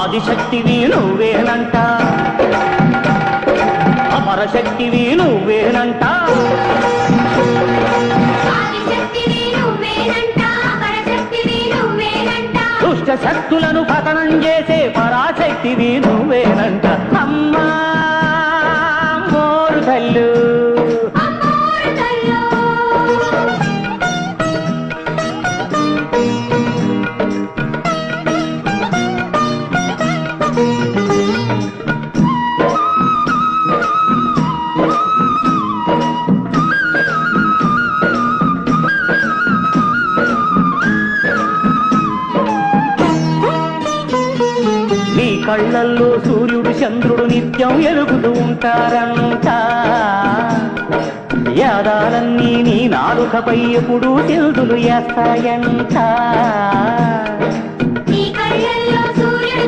ఆదిశక్తివి నువ్వేనంట, అపరశక్తివి నువ్వేనంట, దుష్ట శక్తులను పతనం చేసే పరాశక్తివి నువ్వేనంట. అమ్మా మోరు తల్లు కళ్ళల్లో సూర్యుడు చంద్రుడు నిత్యం ఎలుగుతూ ఉంటారంట, యాదాలన్నీ నీ నాలుకపై ఎప్పుడు తిల్దులు వేస్తాయంట.